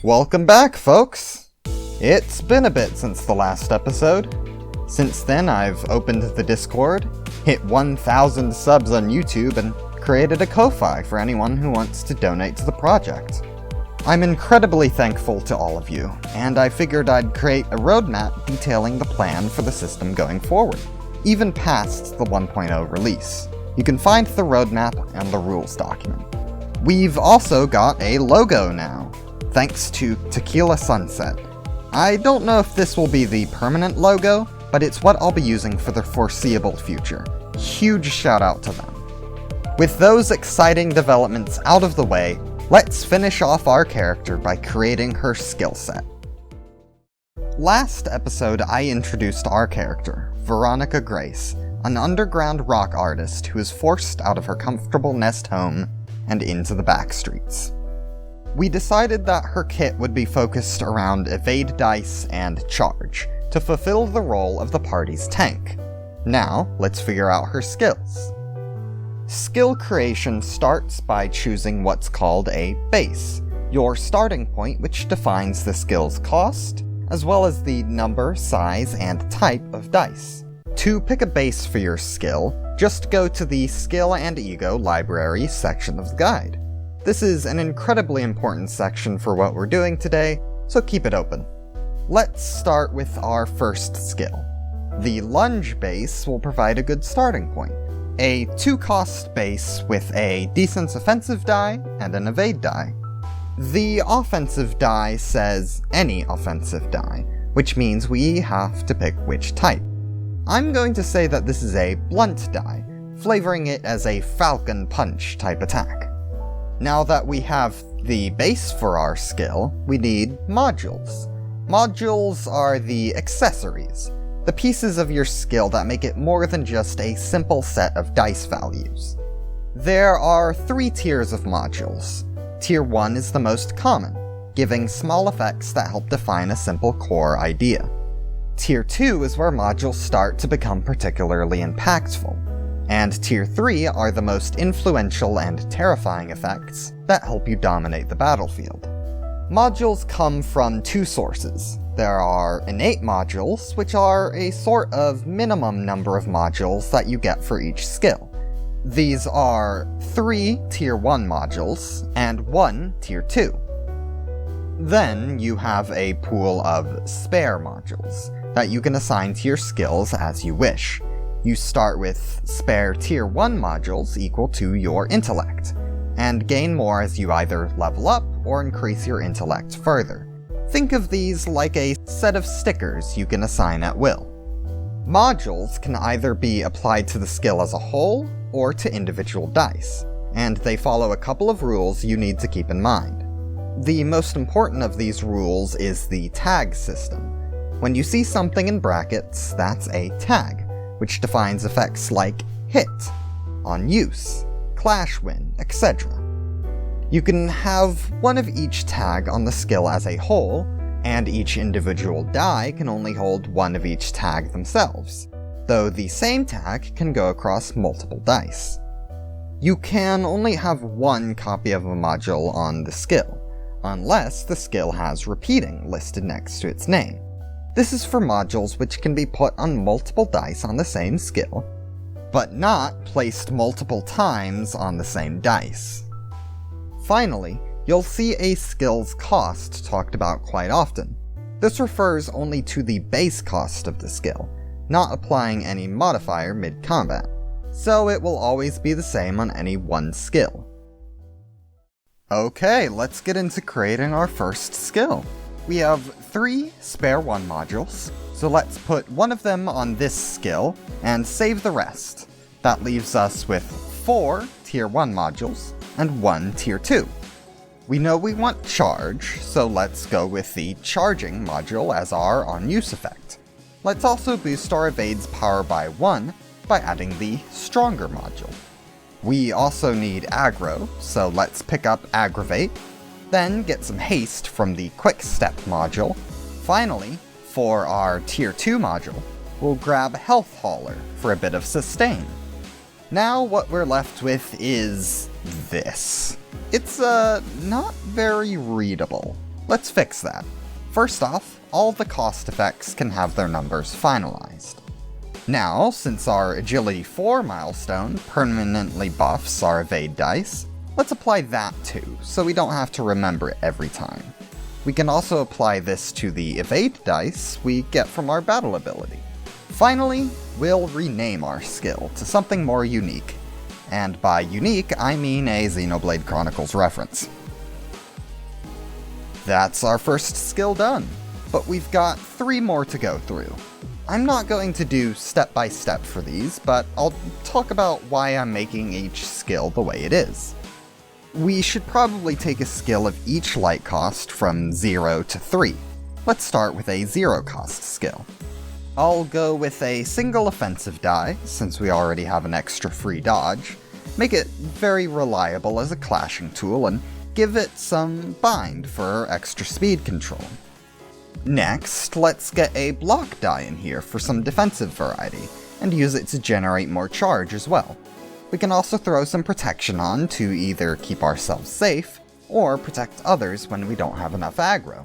Welcome back, folks! It's been a bit since the last episode. Since then, I've opened the Discord, hit 1,000 subs on YouTube, and created a Ko-Fi for anyone who wants to donate to the project. I'm incredibly thankful to all of you, and I figured I'd create a roadmap detailing the plan for the system going forward, even past the 1.0 release. You can find the roadmap and the rules document. We've also got a logo now, thanks to Tequila Sunset. I don't know if this will be the permanent logo, but it's what I'll be using for the foreseeable future. Huge shout out to them. With those exciting developments out of the way, let's finish off our character by creating her skill set. Last episode I introduced our character, Veronica Grace, an underground rock artist who is forced out of her comfortable nest home and into the back streets. We decided that her kit would be focused around evade dice and charge, to fulfill the role of the party's tank. Now, let's figure out her skills. Skill creation starts by choosing what's called a base, your starting point which defines the skill's cost, as well as the number, size, and type of dice. To pick a base for your skill, just go to the Skill and Ego Library section of the guide. This is an incredibly important section for what we're doing today, so keep it open. Let's start with our first skill. The lunge base will provide a good starting point. A 2-cost base with a decent offensive die and an evade die. The offensive die says any offensive die, which means we have to pick which type. I'm going to say that this is a blunt die, flavoring it as a falcon punch type attack. Now that we have the base for our skill, we need modules. Modules are the accessories, the pieces of your skill that make it more than just a simple set of dice values. There are 3 tiers of modules. Tier 1 is the most common, giving small effects that help define a simple core idea. Tier 2 is where modules start to become particularly impactful, and Tier 3 are the most influential and terrifying effects that help you dominate the battlefield. Modules come from 2 sources. There are innate modules, which are a sort of minimum number of modules that you get for each skill. These are 3 Tier 1 modules, and 1 Tier 2. Then you have a pool of spare modules that you can assign to your skills as you wish. You start with spare Tier 1 modules equal to your intellect, and gain more as you either level up or increase your intellect further. Think of these like a set of stickers you can assign at will. Modules can either be applied to the skill as a whole, or to individual dice, and they follow a couple of rules you need to keep in mind. The most important of these rules is the tag system. When you see something in brackets, that's a tag, which defines effects like hit, on use, clash win, etc. You can have one of each tag on the skill as a whole, and each individual die can only hold one of each tag themselves, though the same tag can go across multiple dice. You can only have one copy of a module on the skill, unless the skill has repeating listed next to its name. This is for modules which can be put on multiple dice on the same skill, but not placed multiple times on the same dice. Finally, you'll see a skill's cost talked about quite often. This refers only to the base cost of the skill, not applying any modifier mid-combat, so it will always be the same on any one skill. Okay, let's get into creating our first skill. We have 3 spare 1 modules, so let's put one of them on this skill and save the rest. That leaves us with 4 Tier 1 modules and 1 Tier 2. We know we want charge, so let's go with the charging module as our on-use effect. Let's also boost our evade's power by 1 by adding the stronger module. We also need aggro, so let's pick up aggravate, then get some haste from the quick step module. Finally, for our Tier 2 module, we'll grab health hauler for a bit of sustain. Now what we're left with is this. It's not very readable. Let's fix that. First off, all the cost effects can have their numbers finalized. Now, since our Agility 4 milestone permanently buffs our evade dice, let's apply that too, so we don't have to remember it every time. We can also apply this to the evade dice we get from our battle ability. Finally, we'll rename our skill to something more unique. And by unique, I mean a Xenoblade Chronicles reference. That's our first skill done, but we've got 3 more to go through. I'm not going to do step-by-step for these, but I'll talk about why I'm making each skill the way it is. We should probably take a skill of each light cost from 0 to 3. Let's start with a 0 cost skill. I'll go with a single offensive die, since we already have an extra free dodge, make it very reliable as a clashing tool, and give it some bind for extra speed control. Next, let's get a block die in here for some defensive variety, and use it to generate more charge as well. We can also throw some protection on to either keep ourselves safe, or protect others when we don't have enough aggro.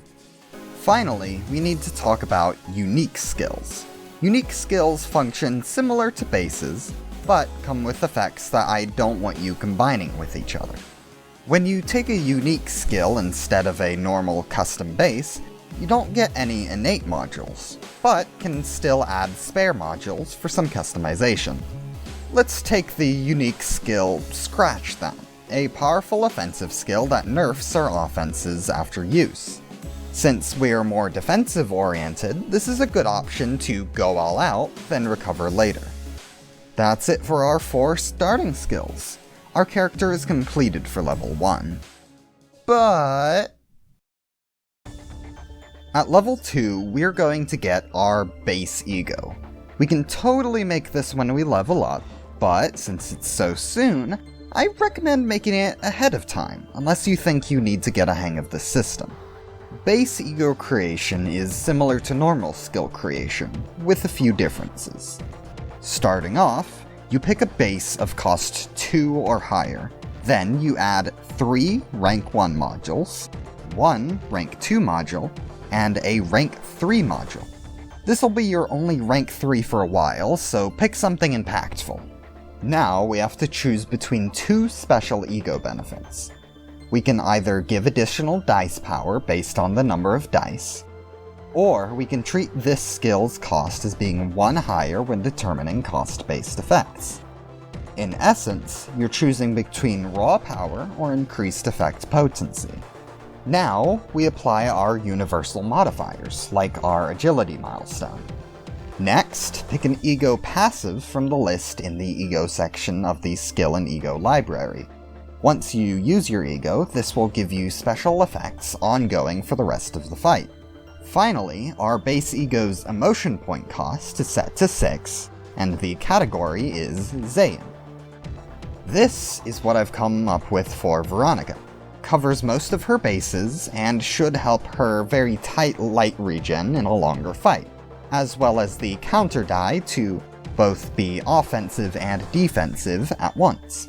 Finally, we need to talk about unique skills. Unique skills function similar to bases, but come with effects that I don't want you combining with each other. When you take a unique skill instead of a normal custom base, you don't get any innate modules, but can still add spare modules for some customization. Let's take the unique skill Scratch then, a powerful offensive skill that nerfs our offenses after use. Since we're more defensive oriented, this is a good option to go all out, then recover later. That's it for our 4 starting skills. Our character is completed for level 1. But at level 2, we're going to get our base ego. We can totally make this when we level up, but since it's so soon, I recommend making it ahead of time, unless you think you need to get a hang of the system. Base ego creation is similar to normal skill creation, with a few differences. Starting off, you pick a base of cost 2 or higher, then you add 3 rank 1 modules, 1 rank 2 module, and a rank 3 module. This'll be your only rank 3 for a while, so pick something impactful. Now we have to choose between 2 special ego benefits. We can either give additional dice power based on the number of dice, or we can treat this skill's cost as being 1 higher when determining cost-based effects. In essence, you're choosing between raw power or increased effect potency. Now, we apply our universal modifiers, like our agility milestone. Next, pick an ego passive from the list in the ego section of the skill and ego library. Once you use your ego, this will give you special effects ongoing for the rest of the fight. Finally, our base ego's emotion point cost is set to 6, and the category is Zayn. This is what I've come up with for Veronica. Covers most of her bases, and should help her very tight light regen in a longer fight, as well as the counter die to both be offensive and defensive at once.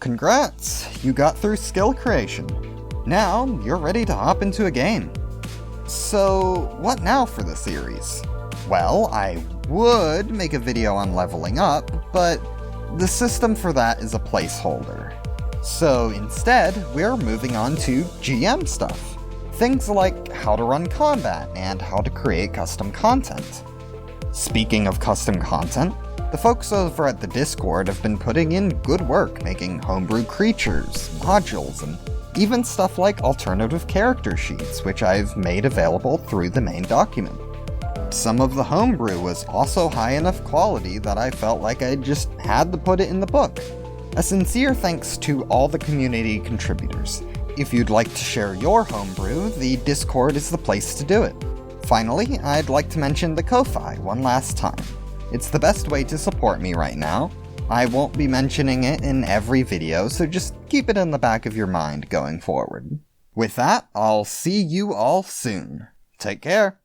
Congrats! You got through skill creation. Now, you're ready to hop into a game. So, what now for the series? Well, I would make a video on leveling up, but the system for that is a placeholder. So instead, we're moving on to GM stuff. Things like how to run combat and how to create custom content. Speaking of custom content, the folks over at the Discord have been putting in good work making homebrew creatures, modules, and even stuff like alternative character sheets, which I've made available through the main document. Some of the homebrew was also high enough quality that I felt like I just had to put it in the book. A sincere thanks to all the community contributors. If you'd like to share your homebrew, the Discord is the place to do it. Finally, I'd like to mention the Ko-Fi one last time. It's the best way to support me right now. I won't be mentioning it in every video, so just keep it in the back of your mind going forward. With that, I'll see you all soon. Take care.